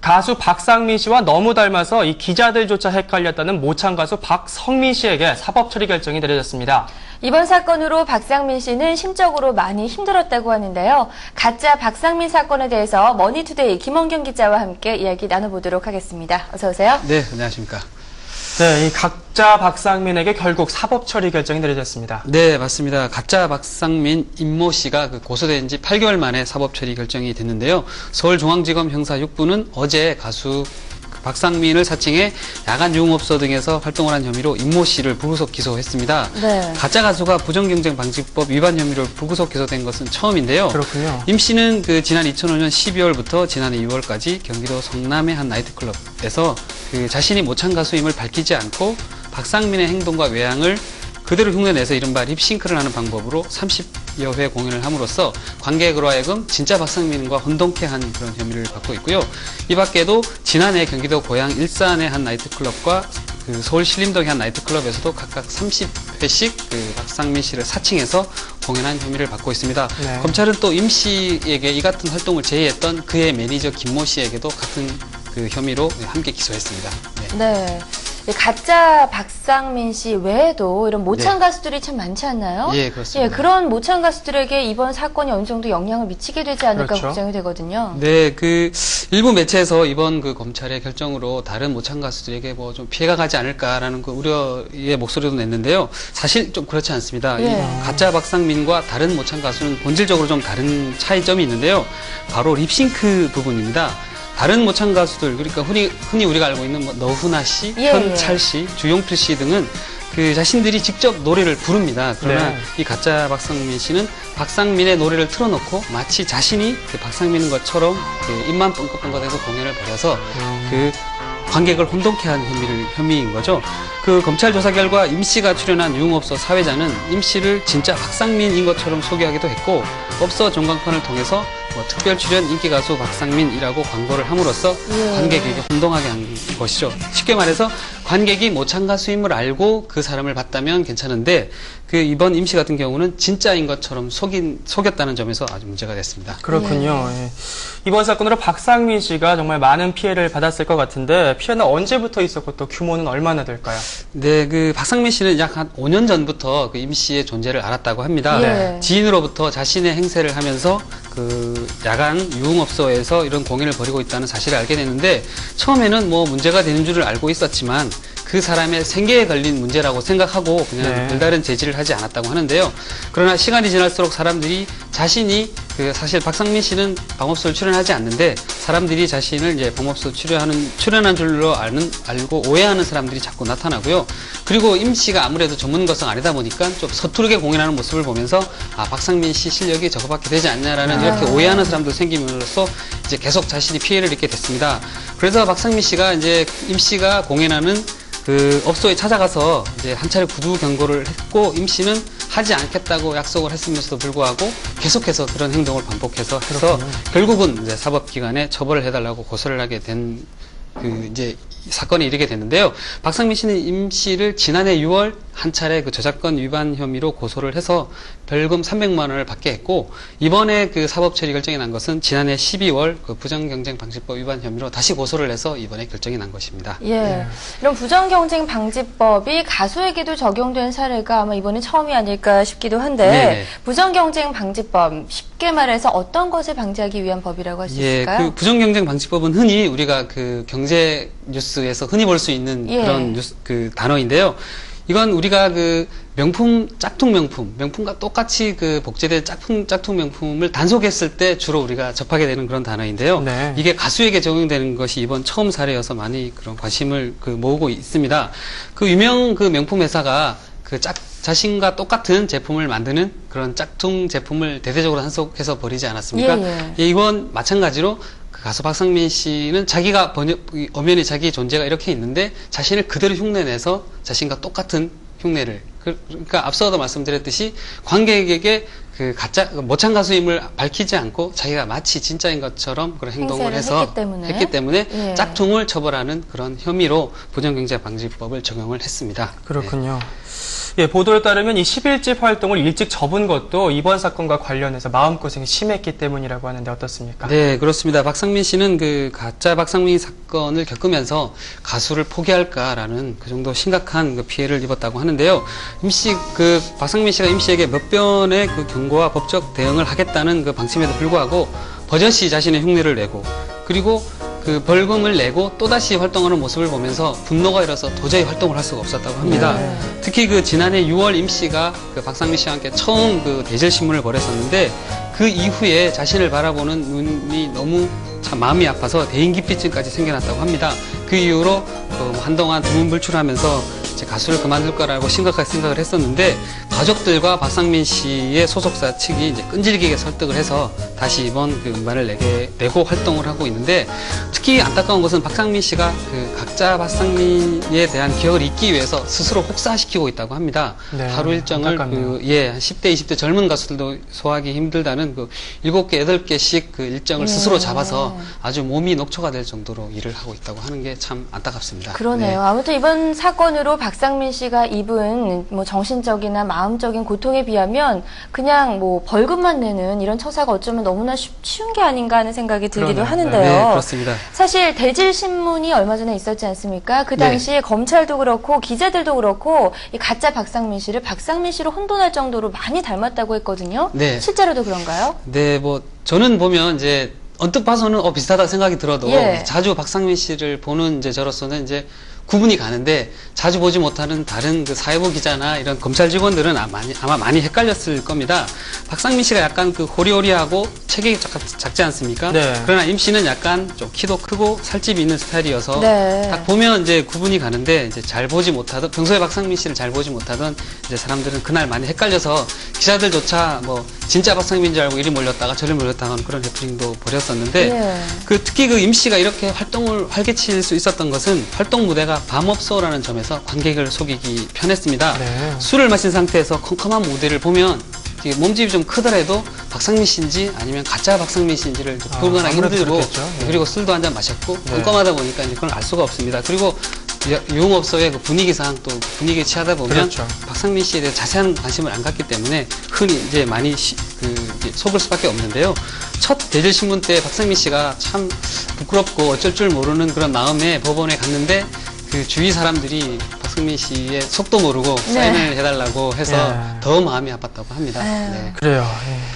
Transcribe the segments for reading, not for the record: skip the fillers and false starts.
가수 박상민 씨와 너무 닮아서 이 기자들조차 헷갈렸다는 모창 가수 박성민 씨에게 사법 처리 결정이 내려졌습니다. 이번 사건으로 박상민 씨는 심적으로 많이 힘들었다고 하는데요. 가짜 박상민 사건에 대해서 머니투데이 김원경 기자와 함께 이야기 나눠보도록 하겠습니다. 어서 오세요. 네, 안녕하십니까. 네, 이 가짜 박상민에게 결국 사법 처리 결정이 내려졌습니다. 네, 맞습니다. 가짜 박상민 임모 씨가 고소된 지 8개월 만에 사법 처리 결정이 됐는데요. 서울중앙지검 형사 6부는 어제 가수 박상민을 사칭해 야간 유흥업소 등에서 활동을 한 혐의로 임모 씨를 불구속 기소했습니다. 네. 가짜 가수가 부정경쟁방지법 위반 혐의로 불구속 기소된 것은 처음인데요. 그렇군요. 임 씨는 지난 2005년 12월부터 지난해 2월까지 경기도 성남의 한 나이트클럽에서 자신이 모창 가수임을 밝히지 않고 박상민의 행동과 외양을 그대로 흉내내서 이른바 립싱크를 하는 방법으로 30여 회 공연을 함으로써 관객으로 하여금 진짜 박상민과 혼동케 한 그런 혐의를 받고 있고요. 이 밖에도 지난해 경기도 고양 일산의 한 나이트클럽과 서울 신림동의 한 나이트클럽에서도 각각 30회씩 박상민 씨를 사칭해서 공연한 혐의를 받고 있습니다. 네. 검찰은 또 임 씨에게 이 같은 활동을 제의했던 그의 매니저 김모 씨에게도 같은 혐의로 함께 기소했습니다. 네. 가짜 박상민 씨 외에도 이런 모창 네. 가수들이 참 많지 않나요? 예, 그렇습니다. 예, 그런 모창 가수들에게 이번 사건이 어느 정도 영향을 미치게 되지 않을까 그렇죠. 걱정이 되거든요. 네, 일부 매체에서 이번 검찰의 결정으로 다른 모창 가수들에게 좀 피해가 가지 않을까라는 우려의 목소리도 냈는데요. 사실 좀 그렇지 않습니다. 예. 이 가짜 박상민과 다른 모창 가수는 본질적으로 좀 다른 차이점이 있는데요. 바로 립싱크 부분입니다. 다른 모창 가수들, 그러니까 흔히 우리가 알고 있는 너훈아 씨, 예, 현찰 씨, 주용필 씨 등은 자신들이 직접 노래를 부릅니다. 그러나 네. 이 가짜 박상민 씨는 박상민의 노래를 틀어놓고 마치 자신이 박상민인 것처럼 입만 뻥긋뻥긋해서 공연을 벌여서 관객을 혼동케 한 혐의인 거죠. 검찰 조사 결과 임 씨가 출연한 유흥업소 사회자는 임 씨를 진짜 박상민인 것처럼 소개하기도 했고 업소 전광판을 통해서 특별 출연 인기 가수 박상민이라고 광고를 함으로써 관객에게 혼동하게 한 것이죠. 쉽게 말해서 관객이 모창 가수임을 알고 그 사람을 봤다면 괜찮은데 이번 임 씨 같은 경우는 진짜인 것처럼 속였다는 점에서 아주 문제가 됐습니다. 그렇군요. 예. 이번 사건으로 박상민 씨가 정말 많은 피해를 받았을 것 같은데 피해는 언제부터 있었고 또 규모는 얼마나 될까요? 네, 박상민 씨는 약 한 5년 전부터 임 씨의 존재를 알았다고 합니다. 예. 지인으로부터 자신의 행세를 하면서 야간 유흥업소에서 이런 공연을 벌이고 있다는 사실을 알게 됐는데 처음에는 문제가 되는 줄을 알고 있었지만 그 사람의 생계에 걸린 문제라고 생각하고 그냥 네. 별다른 제지를 하지 않았다고 하는데요. 그러나 시간이 지날수록 사람들이 자신이 사실 박상민 씨는 방업소를 출연하지 않는데 사람들이 자신을 이제 방업소 출연한 줄로 알고 오해하는 사람들이 자꾸 나타나고요. 그리고 임 씨가 아무래도 전문 거성 아니다 보니까 좀 서투르게 공연하는 모습을 보면서 박상민 씨 실력이 저거밖에 되지 않냐라는 이렇게 오해하는 사람도 생김으로써 이제 계속 자신이 피해를 입게 됐습니다. 그래서 박상민 씨가 이제 임 씨가 공연하는 업소에 찾아가서 이제 한 차례 구두 경고를 했고 임 씨는 하지 않겠다고 약속을 했으면서도 불구하고 계속해서 그런 행동을 반복해서 결국은 이제 사법기관에 처벌을 해달라고 고소를 하게 된 이제 사건이 이르게 됐는데요. 박상민 씨는 임 씨를 지난해 6월 한 차례 저작권 위반 혐의로 고소를 해서 벌금 300만 원을 받게 했고 이번에 사법 처리 결정이 난 것은 지난해 12월 부정경쟁방지법 위반 혐의로 다시 고소를 해서 이번에 결정이 난 것입니다. 예. 이런 부정경쟁방지법이 가수에게도 적용된 사례가 아마 이번이 처음이 아닐까 싶기도 한데 네네. 부정경쟁방지법 쉽게 말해서 어떤 것을 방지하기 위한 법이라고 할 수 있을까요? 부정경쟁방지법은 흔히 우리가 경제 뉴스에서 흔히 볼 수 있는 그런 단어인데요. 이건 우리가 짝퉁 명품과 똑같이 복제된 짝퉁 명품을 단속했을 때 주로 우리가 접하게 되는 그런 단어인데요. 네. 이게 가수에게 적용되는 것이 이번 처음 사례여서 많이 그런 관심을 모으고 있습니다. 유명 명품 회사가 자신과 똑같은 제품을 만드는 그런 짝퉁 제품을 대대적으로 단속해서 버리지 않았습니까? 예. 이번 마찬가지로 가수 박상민 씨는 자기가 엄연히 자기 존재가 이렇게 있는데 자신을 그대로 흉내내서 자신과 똑같은 흉내를 그러니까 앞서도 말씀드렸듯이 관객에게 가짜 모창 가수임을 밝히지 않고 자기가 마치 진짜인 것처럼 그런 행동을 해서 했기 때문에 예. 짝퉁을 처벌하는 그런 혐의로 부정경쟁방지법을 적용을 했습니다. 그렇군요. 예, 보도에 따르면 이 11집 활동을 일찍 접은 것도 이번 사건과 관련해서 마음고생이 심했기 때문이라고 하는데 어떻습니까? 네, 그렇습니다. 박상민 씨는 그 가짜 박상민 사건을 겪으면서 가수를 포기할까라는 그 정도 심각한 그 피해를 입었다고 하는데요. 박상민 씨가 임 씨에게 몇 번의 그 경고와 법적 대응을 하겠다는 그 방침에도 불구하고 버젓이 자신의 흉내를 내고, 그리고 그 벌금을 내고 또다시 활동하는 모습을 보면서 분노가 일어서 도저히 활동을 할 수가 없었다고 합니다. 특히 그 지난해 6월 임 씨가 그 박상민 씨와 함께 처음 그 대질신문을 벌였었는데, 그 이후에 자신을 바라보는 눈이 너무 참 마음이 아파서 대인기피증까지 생겨났다고 합니다. 그 이후로 한동안 두문불출하면서 이제 가수를 그만둘 거라고 심각하게 생각을 했었는데, 가족들과 박상민 씨의 소속사 측이 이제 끈질기게 설득을 해서 다시 이번 그 음반을 내고 활동을 하고 있는데, 특히 안타까운 것은 박상민 씨가 그 각자 박상민에 대한 기억을 잊기 위해서 스스로 혹사시키고 있다고 합니다. 네, 하루 일정을 한 10대, 20대 젊은 가수들도 소화하기 힘들다는 그 7개, 8개씩 그 일정을 스스로 잡아서 아주 몸이 녹초가 될 정도로 일을 하고 있다고 하는 게 참 안타깝습니다. 그러네요. 네. 아무튼 이번 사건으로 박상민 씨가 입은 뭐 정신적이나 마음적인 고통에 비하면 그냥 뭐 벌금만 내는 이런 처사가 어쩌면 너무나 쉬운 게 아닌가 하는 생각이 들기도 하는데요. 네, 그렇습니다. 사실 대질신문이 얼마 전에 있었지 않습니까? 그 당시에 검찰도 그렇고 기자들도 그렇고 이 가짜 박상민 씨를 박상민 씨로 혼돈할 정도로 많이 닮았다고 했거든요. 네. 실제로도 그런가요? 네, 뭐 저는 보면 이제 언뜻 봐서는 비슷하다 생각이 들어도 자주 박상민 씨를 보는 이제 저로서는 이제 구분이 가는데, 자주 보지 못하는 다른 그 사회부 기자나 이런 검찰 직원들은 아마 많이 헷갈렸을 겁니다. 박상민 씨가 약간 그 호리호리하고 체격이 작지 않습니까? 네. 그러나 임 씨는 약간 좀 키도 크고 살집이 있는 스타일이어서 딱 보면 이제 구분이 가는데, 이제 잘 보지 못하던, 평소에 박상민 씨를 잘 보지 못하던 이제 사람들은 그날 많이 헷갈려서 기자들조차 뭐 진짜 박상민인 줄 알고 이리 몰렸다가 저리 몰렸다가 하는 그런 해프닝도 벌였었는데, 특히 그 임 씨가 이렇게 활동을 활개칠 수 있었던 것은 활동 무대가 밤업소라는 점에서 관객을 속이기 편했습니다. 네. 술을 마신 상태에서 컴컴한 무대를 보면 몸집이 좀 크더라도 박상민 씨인지 아니면 가짜 박상민 씨인지를 구분하기 힘들고, 그리고 술도 한 잔 마셨고 컴컴하다 보니까 이제 그걸 알 수가 없습니다. 그리고 유흥업소의 그 분위기상 또 분위기에 취하다 보면 박상민 씨에 대해 자세한 관심을 안 갖기 때문에 흔히 이제 많이 속을 수밖에 없는데요. 첫 대질신문 때 박상민 씨가 참 부끄럽고 어쩔 줄 모르는 그런 마음에 법원에 갔는데, 그 주위 사람들이 박상민 씨의 속도 모르고 사인을 해달라고 해서 더 마음이 아팠다고 합니다. 네. 그래요.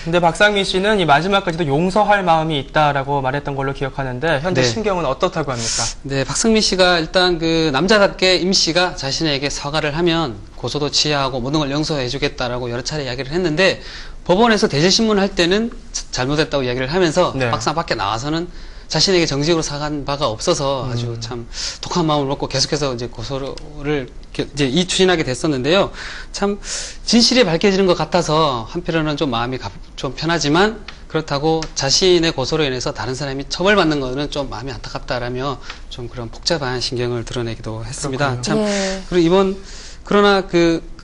근데 박상민 씨는 이 마지막까지도 용서할 마음이 있다라고 말했던 걸로 기억하는데, 현재 심경은 어떻다고 합니까? 네, 박상민 씨가 일단 그 남자답게 임 씨가 자신에게 사과를 하면 고소도 취하하고 모든 걸 용서해 주겠다라고 여러 차례 이야기를 했는데, 법원에서 대질신문을 할 때는 잘못했다고 이야기를 하면서 막상 밖에 나와서는 자신에게 정식으로 사과한 바가 없어서 아주 참 독한 마음을 먹고 계속해서 이제 고소를 이제 추진하게 됐었는데요. 참 진실이 밝혀지는 것 같아서 한편으로는 좀 마음이 좀 편하지만, 그렇다고 자신의 고소로 인해서 다른 사람이 처벌받는 거는 좀 마음이 안타깝다라며 좀 그런 복잡한 신경을 드러내기도 했습니다. 참 그리고 그러나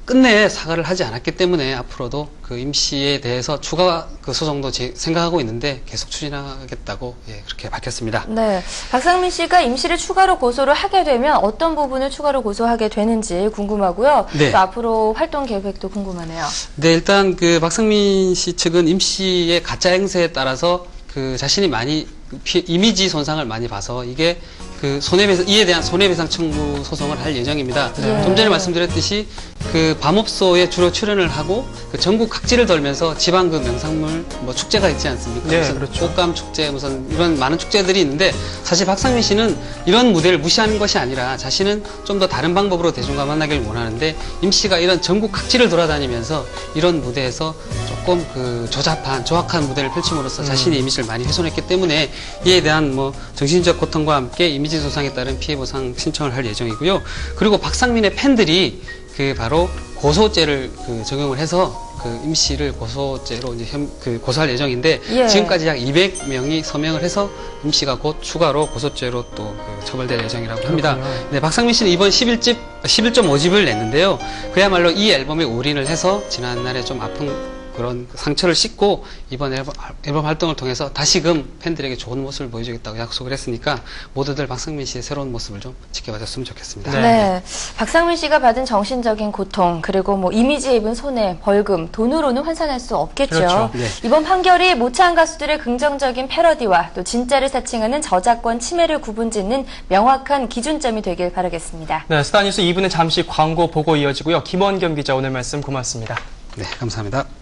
끝내 사과를 하지 않았기 때문에 앞으로도 그 임 씨에 대해서 추가 그 소송도 생각하고 있는데 계속 추진하겠다고 그렇게 밝혔습니다. 네, 박상민 씨가 임 씨를 추가로 고소를 하게 되면 어떤 부분을 추가로 고소하게 되는지 궁금하고요. 또 앞으로 활동 계획도 궁금하네요. 네, 일단 그 박상민 씨 측은 임 씨의 가짜 행세에 따라서 그 자신이 많이 이미지 손상을 많이 봐서 이게 그 이에 대한 손해배상 청구 소송을 할 예정입니다. 좀 전에 말씀드렸듯이 그 밤업소에 주로 출연을 하고 그 전국 각지를 돌면서 지방 그 명산물 뭐 축제가 있지 않습니까? 무슨 꽃감 축제 무슨 이런 많은 축제들이 있는데, 사실 박상민 씨는 이런 무대를 무시하는 것이 아니라 자신은 좀 더 다른 방법으로 대중과 만나기를 원하는데, 임 씨가 이런 전국 각지를 돌아다니면서 이런 무대에서 조금 그 조악한 무대를 펼침으로써 자신의 이미지를 많이 훼손했기 때문에 이에 대한 뭐 정신적 고통과 함께 이미지 손상에 따른 피해 보상 신청을 할 예정이고요. 그리고 박상민의 팬들이 그 바로 고소죄를 적용을 해서 그 임 씨를 고소죄로 이제 고소할 예정인데, 지금까지 약 200명이 서명을 해서 임 씨가 곧 추가로 고소죄로 또 처벌될 예정이라고 합니다. 네, 박상민 씨는 이번 11.5집을 냈는데요. 그야말로 이 앨범에 올인을 해서 지난날에 좀 아픈 그런 상처를 씻고 이번 앨범 활동을 통해서 다시금 팬들에게 좋은 모습을 보여주겠다고 약속을 했으니까 모두들 박상민 씨의 새로운 모습을 좀 지켜봐줬으면 좋겠습니다. 네. 박상민 씨가 받은 정신적인 고통, 그리고 뭐 이미지에 입은 손해, 벌금, 돈으로는 환산할 수 없겠죠. 그렇죠. 네. 이번 판결이 모창 가수들의 긍정적인 패러디와 또 진짜를 사칭하는 저작권 침해를 구분짓는 명확한 기준점이 되길 바라겠습니다. 네, 스타뉴스 2부는 잠시 광고 보고 이어지고요. 김원경 기자 오늘 말씀 고맙습니다. 네, 감사합니다.